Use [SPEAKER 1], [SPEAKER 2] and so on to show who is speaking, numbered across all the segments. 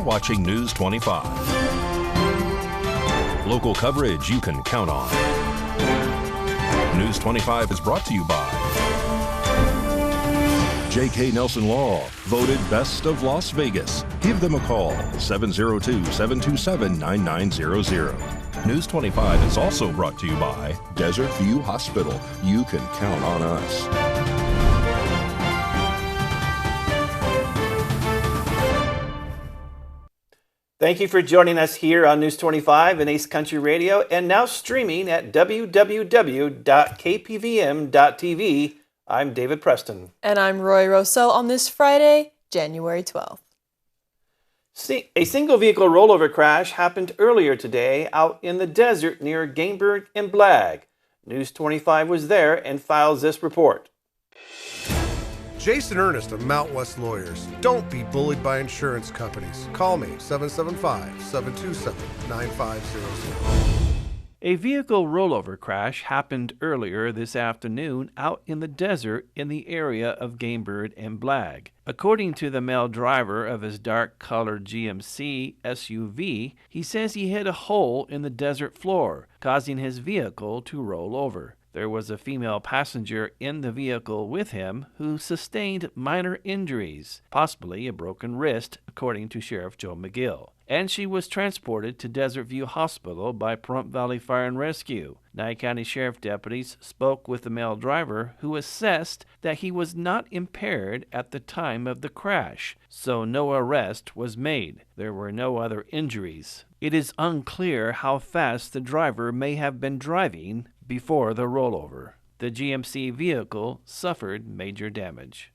[SPEAKER 1] watching News 25. Local coverage you can count on. News 25 is brought to you by J.K. Nelson Law, voted Best of Las Vegas. Give them a call, 702-727-9900. News 25 is also brought to you by Desert View Hospital. You can count on us.
[SPEAKER 2] Thank you for joining us here on News 25 and Ace Country Radio, and now streaming at www.kpvm.tv. I'm David Preston.
[SPEAKER 3] And I'm Roy Rossell on this Friday, January 12th.
[SPEAKER 2] A single vehicle rollover crash happened earlier today out in the desert near Gamebird and Blag. News 25 was there and files this report.
[SPEAKER 4] Jason Ernest of Mount West Lawyers. Don't be bullied by insurance companies. Call me, 775-727-9500.
[SPEAKER 2] A vehicle rollover crash happened earlier this afternoon out in the desert in the area of Gamebird and Blag. According to the male driver of his dark-colored GMC SUV, he says he hit a hole in the desert floor, causing his vehicle to roll over. There was a female passenger in the vehicle with him who sustained minor injuries, possibly a broken wrist, according to Sheriff Joe McGill, and she was transported to Desert View Hospital by Pahrump Valley Fire and Rescue. Nye County Sheriff deputies spoke with the male driver, who assessed that he was not impaired at the time of the crash, so no arrest was made. There were no other injuries. It is unclear how fast the driver may have been driving before the rollover. The GMC vehicle suffered major damage.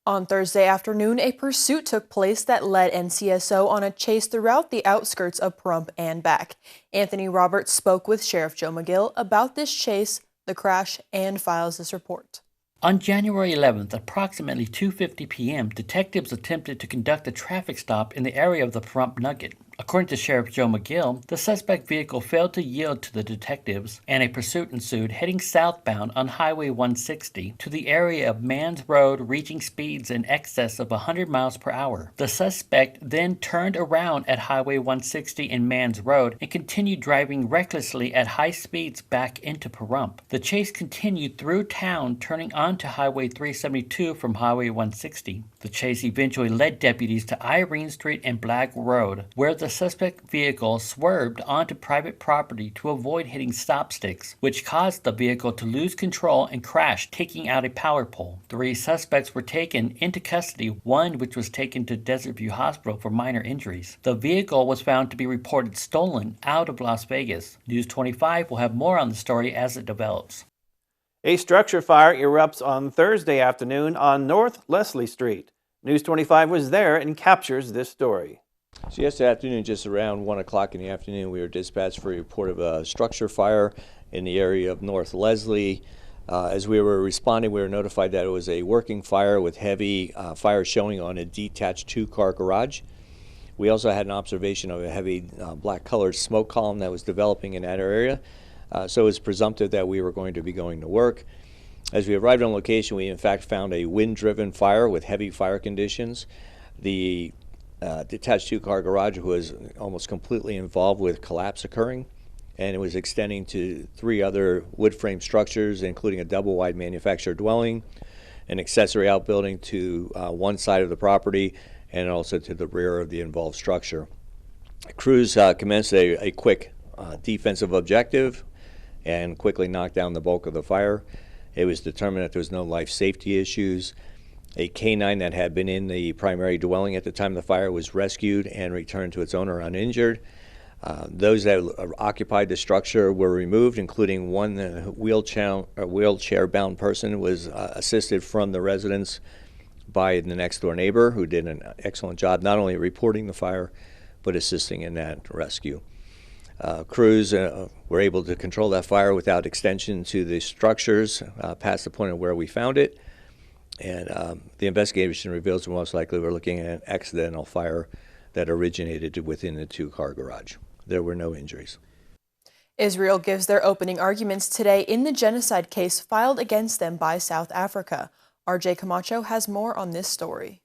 [SPEAKER 3] On Thursday afternoon, a pursuit took place that led NCSO on a chase throughout the outskirts of Pahrump and back. Anthony Roberts spoke with Sheriff Joe McGill about this chase, the crash, and files this report.
[SPEAKER 5] On January 11th, approximately 2:50 p.m., detectives attempted to conduct a traffic stop in the area of the Pahrump Nugget. According to Sheriff Joe McGill, the suspect vehicle failed to yield to the detectives, and a pursuit ensued heading southbound on Highway 160 to the area of Mans Road, reaching speeds in excess of 100 miles per hour. The suspect then turned around at Highway 160 in Mans Road and continued driving recklessly at high speeds back into Pahrump. The chase continued through town, turning onto Highway 372 from Highway 160. The chase eventually led deputies to Irene Street and Blag Road, where the suspect vehicle swerved onto private property to avoid hitting stop sticks, which caused the vehicle to lose control and crash, taking out a power pole. 3 suspects were taken into custody, one which was taken to Desert View Hospital for minor injuries. The vehicle was found to be reported stolen out of Las Vegas. News 25 will have more on the story as it develops.
[SPEAKER 2] A structure fire erupts on Thursday afternoon on North Leslie Street. News 25 was there and captures this story.
[SPEAKER 6] So yesterday afternoon, just around 1 o'clock in the afternoon, we were dispatched for a report of a structure fire in the area of North Leslie. As we were responding, we were notified that it was a working fire with heavy fire showing on a detached 2-car garage. We also had an observation of a heavy black-colored smoke column that was developing in that area. So it was presumptive that we were going to be going to work. As we arrived on location, we in fact found a wind-driven fire with heavy fire conditions. The detached 2-car garage was almost completely involved with collapse occurring, and it was extending to 3 other wood frame structures, including a double-wide manufactured dwelling, an accessory outbuilding to one side of the property, and also to the rear of the involved structure. Crews commenced a quick defensive objective and quickly knocked down the bulk of the fire. It was determined that there was no life safety issues. A canine that had been in the primary dwelling at the time of the fire was rescued and returned to its owner uninjured. Those that occupied the structure were removed, including one wheelchair-bound person was assisted from the residence by the next-door neighbor, who did an excellent job not only reporting the fire, but assisting in that rescue. Crews were able to control that fire without extension to the structures past the point of where we found it. And the investigation reveals most likely we're looking at an accidental fire that originated within the 2-car garage. There were no injuries.
[SPEAKER 3] Israel gives their opening arguments today in the genocide case filed against them by South Africa. RJ Camacho has more on this story.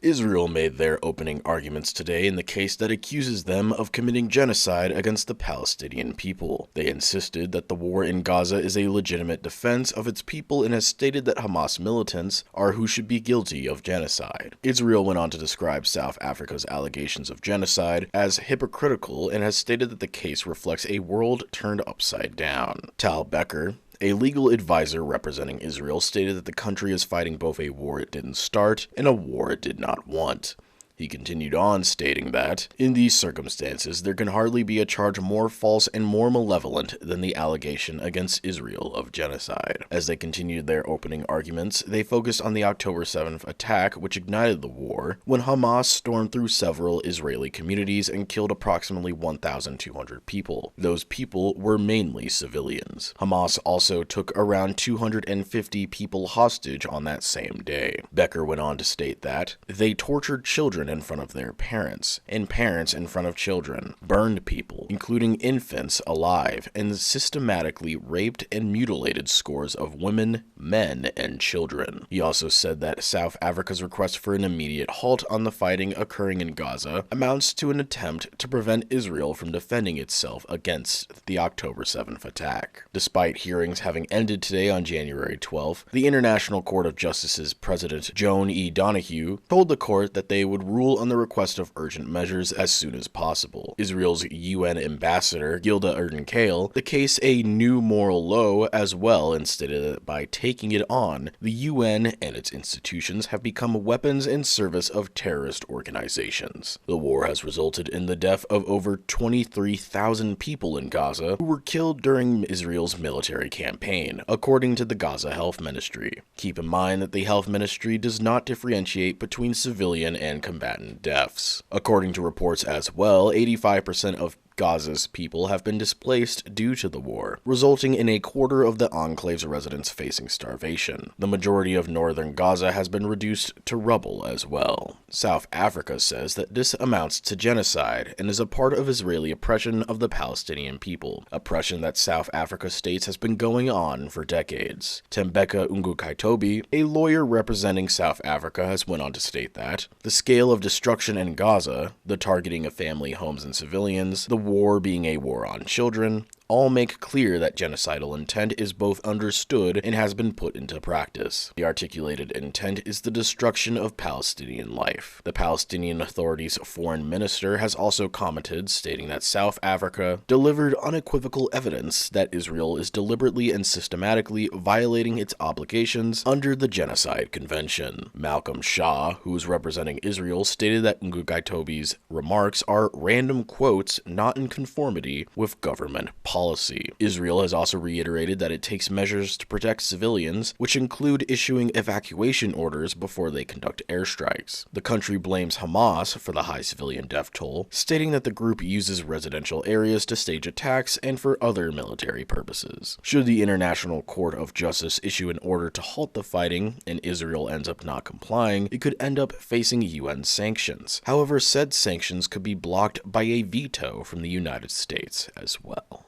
[SPEAKER 7] Israel made their opening arguments today in the case that accuses them of committing genocide against the Palestinian people. They insisted that the war in Gaza is a legitimate defense of its people and has stated that Hamas militants are who should be guilty of genocide. Israel went on to describe South Africa's allegations of genocide as hypocritical and has stated that the case reflects a world turned upside down. Tal Becker, a legal advisor representing Israel, stated that the country is fighting both a war it didn't start and a war it did not want. He continued on, stating that, in these circumstances, there can hardly be a charge more false and more malevolent than the allegation against Israel of genocide. As they continued their opening arguments, they focused on the October 7th attack, which ignited the war, when Hamas stormed through several Israeli communities and killed approximately 1,200 people. Those people were mainly civilians. Hamas also took around 250 people hostage on that same day. Becker went on to state that, they tortured children in front of their parents, and parents in front of children, burned people, including infants, alive, and systematically raped and mutilated scores of women, men, and children. He also said that South Africa's request for an immediate halt on the fighting occurring in Gaza amounts to an attempt to prevent Israel from defending itself against the October 7th attack. Despite hearings having ended today on January 12th, the International Court of Justice's President Joan E. Donoghue told the court that they would rule on the request of urgent measures as soon as possible. Israel's UN ambassador, Gilda Erdan-Kale, the case a new moral low as well and stated that by taking it on, the UN and its institutions have become weapons in service of terrorist organizations. The war has resulted in the death of over 23,000 people in Gaza who were killed during Israel's military campaign, according to the Gaza Health Ministry. Keep in mind that the Health Ministry does not differentiate between civilian and combatant deaths. According to reports as well, 85% of Gaza's people have been displaced due to the war, resulting in a quarter of the enclave's residents facing starvation. The majority of northern Gaza has been reduced to rubble as well. South Africa says that this amounts to genocide and is a part of Israeli oppression of the Palestinian people, oppression that South Africa states has been going on for decades. Tembeka Ungukaitobi, a lawyer representing South Africa, has went on to state that the scale of destruction in Gaza, the targeting of family, homes, and civilians, the war being a war on children, all make clear that genocidal intent is both understood and has been put into practice. The articulated intent is the destruction of Palestinian life. The Palestinian Authority's foreign minister has also commented, stating that South Africa delivered unequivocal evidence that Israel is deliberately and systematically violating its obligations under the Genocide Convention. Malcolm Shah, who is representing Israel, stated that Ngugaitobi's remarks are random quotes not in conformity with government policy. Israel has also reiterated that it takes measures to protect civilians, which include issuing evacuation orders before they conduct airstrikes. The country blames Hamas for the high civilian death toll, stating that the group uses residential areas to stage attacks and for other military purposes. Should the International Court of Justice issue an order to halt the fighting and Israel ends up not complying, it could end up facing UN sanctions. However, said sanctions could be blocked by a veto from the United States as well.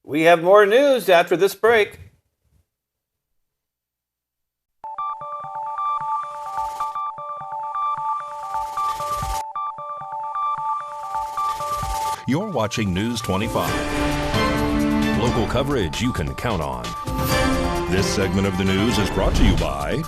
[SPEAKER 2] We have more news after this break.
[SPEAKER 1] You're watching News 25. Local coverage you can count on. This segment of the news is brought to you by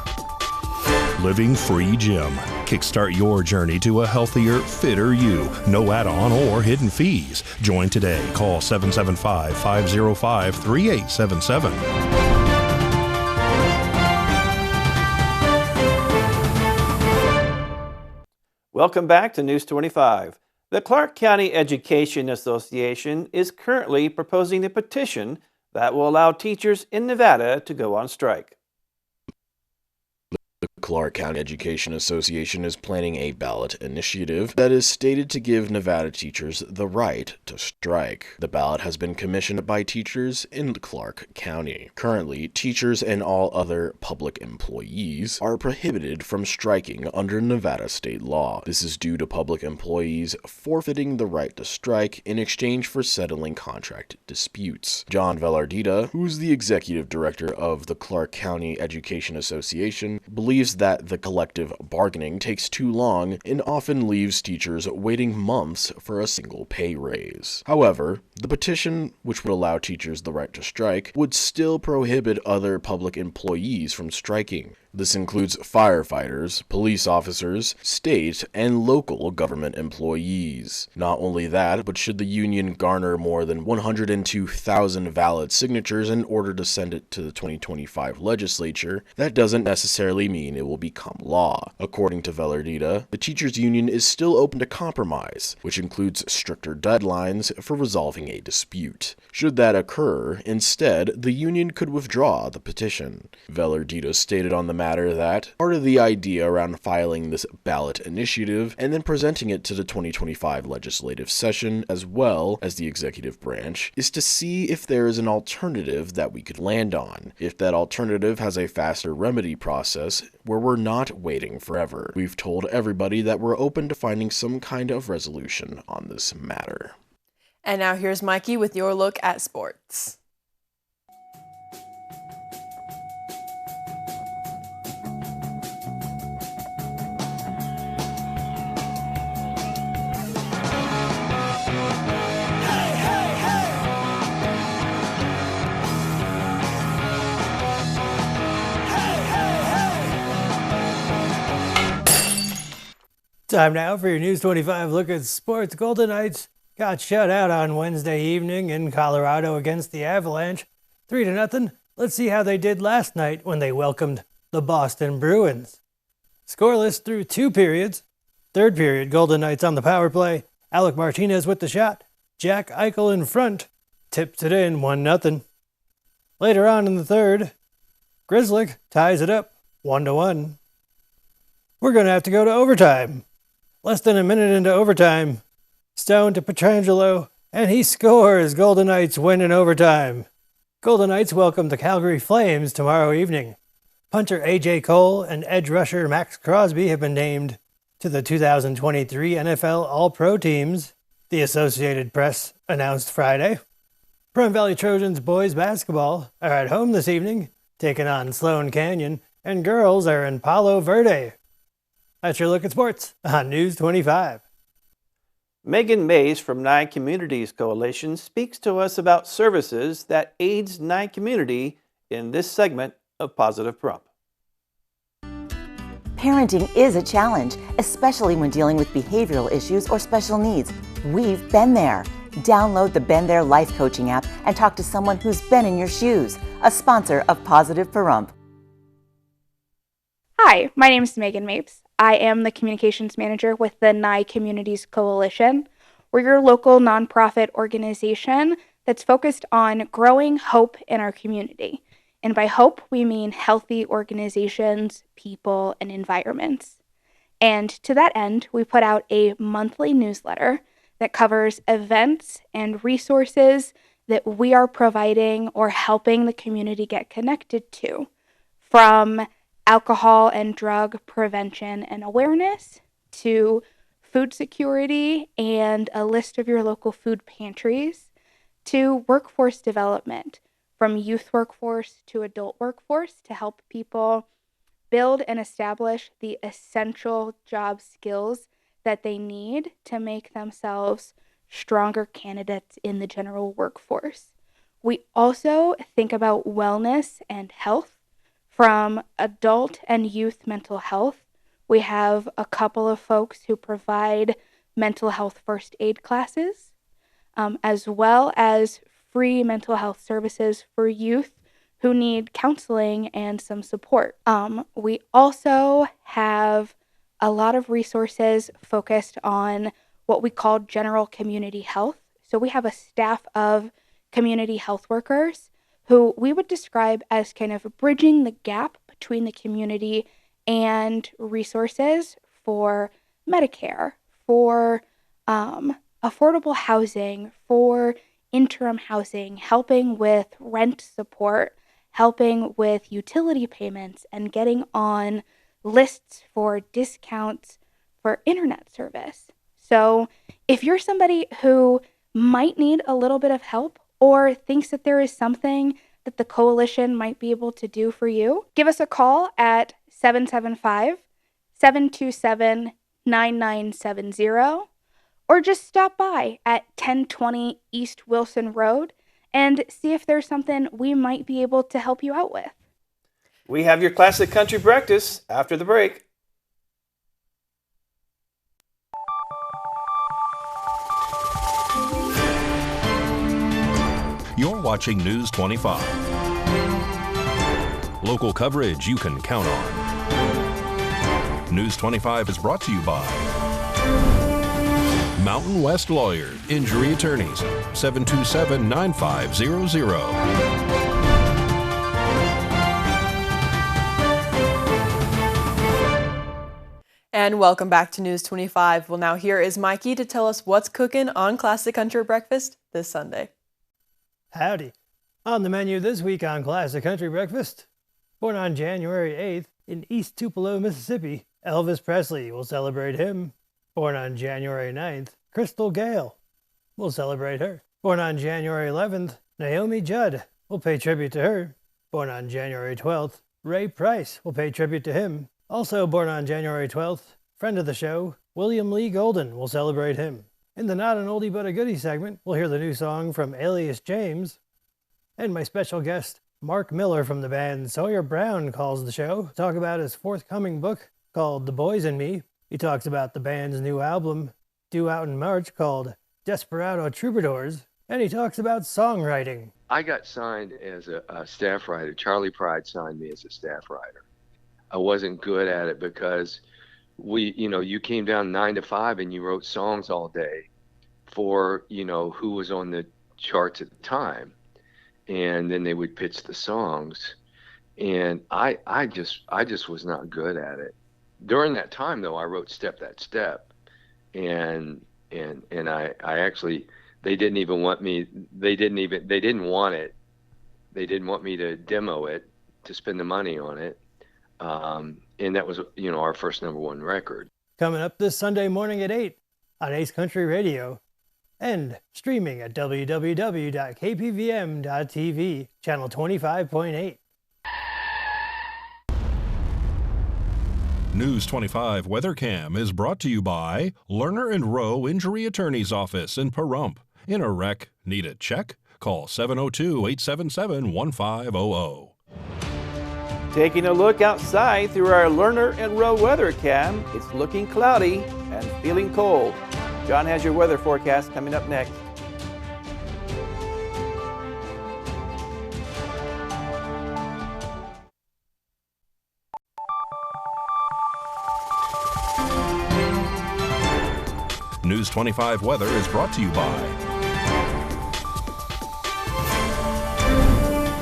[SPEAKER 1] Living Free Gym. Kickstart your journey to a healthier, fitter you. No add-on or hidden fees. Join today. Call 775-505-3877.
[SPEAKER 2] Welcome back to News 25. The Clark County Education Association is currently proposing a petition that will allow teachers in Nevada to go on strike.
[SPEAKER 7] The Clark County Education Association is planning a ballot initiative that is stated to give Nevada teachers the right to strike. The ballot has been commissioned by teachers in Clark County. Currently, teachers and all other public employees are prohibited from striking under Nevada state law. This is due to public employees forfeiting the right to strike in exchange for settling contract disputes. John Velardita, who's the executive director of the Clark County Education Association, believes believes that the collective bargaining takes too long and often leaves teachers waiting months for a single pay raise. However, the petition, which would allow teachers the right to strike, would still prohibit other public employees from striking. This includes firefighters, police officers, state and local government employees. Not only that, but should the union garner more than 102,000 valid signatures in order to send it to the 2025 legislature, that doesn't necessarily mean it will become law. According to Velardita, the teachers' union is still open to compromise, which includes stricter deadlines for resolving a dispute. Should that occur, instead, the union could withdraw the petition. Velardita stated on the matter that part of the idea around filing this ballot initiative and then presenting it to the 2025 legislative session as well as the executive branch is to see if there is an alternative that we could land on, if that alternative has a faster remedy process where we're not waiting forever. We've told everybody that we're open to finding some kind of resolution on this matter.
[SPEAKER 3] And now here's Mikey with your look at sports.
[SPEAKER 8] Time now for your News 25 look at sports. Golden Knights got shut out on Wednesday evening in Colorado against the Avalanche, 3-0. Let's see how they did last night when they welcomed the Boston Bruins. Scoreless through 2 periods. Third period, Golden Knights on the power play. Alec Martinez with the shot. Jack Eichel in front. Tips it in, 1-0. Later on in the third, Grzelcyk ties it up, 1-1. We're going to have to go to overtime. Less than a minute into overtime, Stone to Pietrangelo, and he scores. Golden Knights win in overtime. Golden Knights welcome the Calgary Flames tomorrow evening. Punter A.J. Cole and edge rusher Max Crosby have been named to the 2023 NFL All-Pro teams, the Associated Press announced Friday. Pahrump Valley Trojans boys basketball are at home this evening, taking on Sloan Canyon, and girls are in Palo Verde. That's your look at sports on News 25.
[SPEAKER 2] Megan Mays from Nye Communities Coalition speaks to us about services that aids Nye community in this segment of Positive Pahrump.
[SPEAKER 9] Parenting is a challenge, especially when dealing with behavioral issues or special needs. We've been there. Download the Been There Life Coaching app and talk to someone who's been in your shoes. A sponsor of Positive Pahrump.
[SPEAKER 10] Hi, my name is Megan Mapes. I am the Communications Manager with the Nye Communities Coalition. We're your local nonprofit organization that's focused on growing hope in our community. And by hope, we mean healthy organizations, people, and environments. And to that end, we put out a monthly newsletter that covers events and resources that we are providing or helping the community get connected to, from alcohol and drug prevention and awareness to food security and a list of your local food pantries, to workforce development, from youth workforce to adult workforce, to help people build and establish the essential job skills that they need to make themselves stronger candidates in the general workforce. We also think about wellness and health. From adult and youth mental health, we have a couple of folks who provide mental health first aid classes, as well as free mental health services for youth who need counseling and some support. We also have a lot of resources focused on what we call general community health. So we have a staff of community health workers who we would describe as kind of bridging the gap between the community and resources for Medicare, for affordable housing, for interim housing, helping with rent support, helping with utility payments, and getting on lists for discounts for internet service. So if you're somebody who might need a little bit of help or thinks that there is something that the coalition might be able to do for you, give us a call at 775-727-9970, or just stop by at 1020 East Wilson Road and see if there's something we might be able to help you out with.
[SPEAKER 2] We have your classic country breakfast after the break.
[SPEAKER 1] You're watching News 25. Local coverage you can count on. News 25 is brought to you by Mountain West Lawyers, Injury Attorneys, 727-9500.
[SPEAKER 3] And welcome back to News 25. Well, now here is Mikey to tell us what's cooking on Classic Country Breakfast this Sunday.
[SPEAKER 8] Howdy. On the menu this week on Classic Country Breakfast, born on January 8th in East Tupelo, Mississippi, Elvis Presley will celebrate him. Born on January 9th, Crystal Gale will celebrate her. Born on January 11th, Naomi Judd will pay tribute to her. Born on January 12th, Ray Price will pay tribute to him. Also born on January 12th, friend of the show, William Lee Golden will celebrate him. In the Not an Oldie But a Goodie segment, we'll hear the new song from Alias James. And my special guest, Mark Miller from the band Sawyer Brown, calls the show to talk about his forthcoming book called The Boys and Me. He talks about the band's new album, due out in March, called Desperado Troubadours. And he talks about songwriting.
[SPEAKER 11] I got signed as a staff writer. Charlie Pride signed me as a staff writer. I wasn't good at it because you came down 9 to 5 and you wrote songs all day for, who was on the charts at the time. And then they would pitch the songs. And I just was not good at it. During that time though, I wrote Step That Step. And I actually, they didn't want it. They didn't want me to demo it, to spend the money on it. And that was, our first #1 record.
[SPEAKER 8] Coming up this Sunday morning at 8 on Ace Country Radio and streaming at www.kpvm.tv, channel 25.8.
[SPEAKER 1] News 25 Weather Cam is brought to you by Lerner and Rowe Injury Attorney's Office in Pahrump. In a wreck, need a check? Call 702-877-1500.
[SPEAKER 2] Taking a look outside through our Lerner and Rowe weather cam, it's looking cloudy and feeling cold. John has your weather forecast coming up next.
[SPEAKER 1] News 25 weather is brought to you by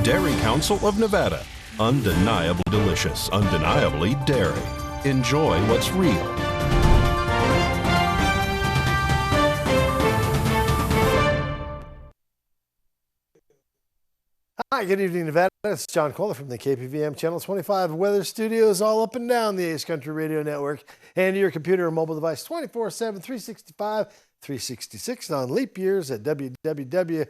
[SPEAKER 1] Dairy Council of Nevada. Undeniably delicious, undeniably dairy. Enjoy what's real.
[SPEAKER 4] Hi, good evening, Nevada. It's John Kohler from the KPVM Channel 25 Weather Studios, all up and down the Ace Country Radio Network, and your computer or mobile device 24/7, 365, 366 on leap years at www.kpvm.tv.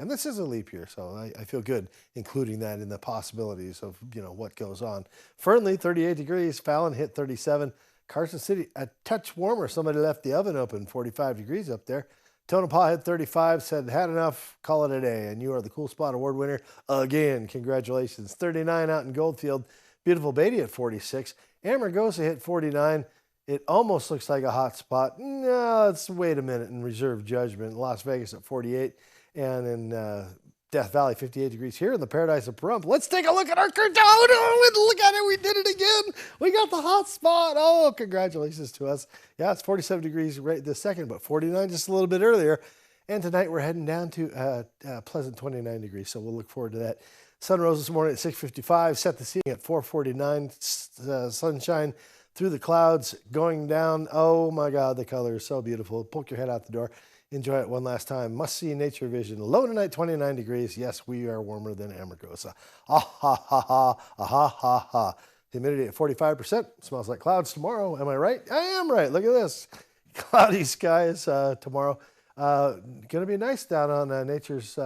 [SPEAKER 4] And this is a leap year, so I feel good including that in the possibilities of what goes on. Fernley, 38 degrees. Fallon hit 37. Carson City, a touch warmer. Somebody left the oven open, 45 degrees up there. Tonopah hit 35, said, had enough, call it a day. And you are the Cool Spot Award winner again. Congratulations. 39 out in Goldfield. Beautiful Beatty at 46. Amargosa hit 49. It almost looks like a hot spot. No, wait a minute in reserve judgment. Las Vegas at 48. And in Death Valley, 58 degrees here in the paradise of Pahrump. Let's take a look at our curtain. Oh, no, look at it. We did it again. We got the hot spot. Oh, congratulations to us. Yeah, it's 47 degrees right this second, but 49 just a little bit earlier. And tonight we're heading down to pleasant 29 degrees, so we'll look forward to that. Sun rose this morning at 6:55, set the scene at 4:49. Sunshine through the clouds, going down. Oh my God, the color is so beautiful. Poke your head out the door. Enjoy it one last time. Must see nature vision. Low tonight, 29 degrees. Yes, we are warmer than Amargosa. Ah ha ha ha, ah ha ha ha. Humidity at 45%. Smells like clouds tomorrow. Am I right? I am right. Look at this. Cloudy skies tomorrow. Going to be nice down on nature's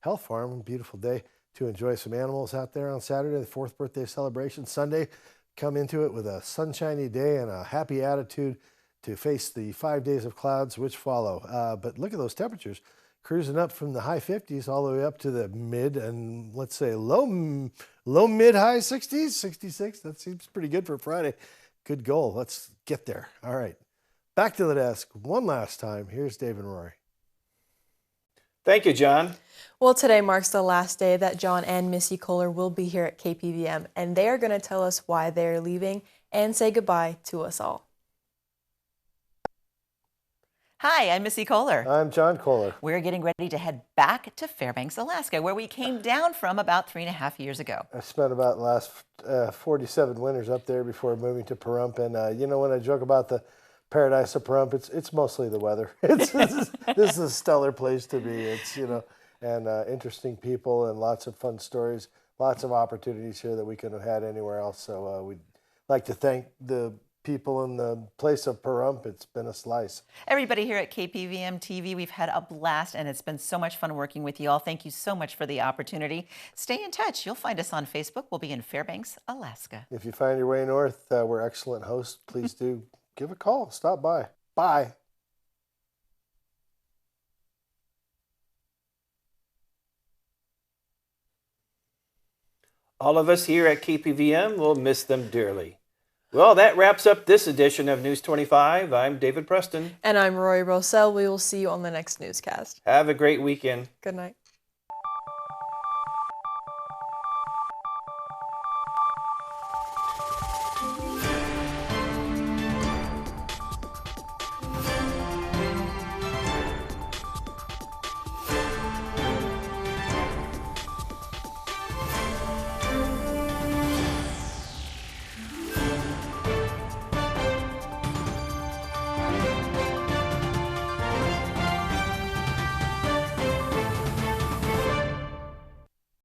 [SPEAKER 4] Health Farm. Beautiful day to enjoy some animals out there on Saturday, the 4th birthday celebration. Sunday, come into it with a sunshiny day and a happy attitude to face the 5 days of clouds which follow. But look at those temperatures, cruising up from the high 50s all the way up to the mid and let's say low mid high 60s, 66. That seems pretty good for Friday. Good goal. Let's get there. All right. Back to the desk one last time. Here's Dave and Rory.
[SPEAKER 2] Thank you, John.
[SPEAKER 3] Well, today marks the last day that John and Missy Kohler will be here at KPVM, and they are going to tell us why they're leaving and say goodbye to us all.
[SPEAKER 12] Hi, I'm Missy Kohler.
[SPEAKER 4] I'm John Kohler.
[SPEAKER 12] We're getting ready to head back to Fairbanks, Alaska, where we came down from about 3.5 years ago.
[SPEAKER 4] I spent about the last 47 winters up there before moving to Pahrump, and when I joke about the paradise of Pahrump, it's mostly the weather. This is a stellar place to be. It's and interesting people and lots of fun stories, lots of opportunities here that we couldn't have had anywhere else. So we'd like to thank the people in the place of Pahrump. It's been a slice.
[SPEAKER 12] Everybody here at KPVM TV, we've had a blast, and it's been so much fun working with you all. Thank you so much for the opportunity. Stay in touch. You'll find us on Facebook. We'll be in Fairbanks, Alaska.
[SPEAKER 4] If you find your way north, we're excellent hosts. Please do give a call. Stop by. Bye.
[SPEAKER 2] All of us here at KPVM will miss them dearly. Well, that wraps up this edition of News 25. I'm David Preston.
[SPEAKER 3] And I'm Rory Rossell. We will see you on the next newscast.
[SPEAKER 2] Have a great weekend.
[SPEAKER 3] Good night.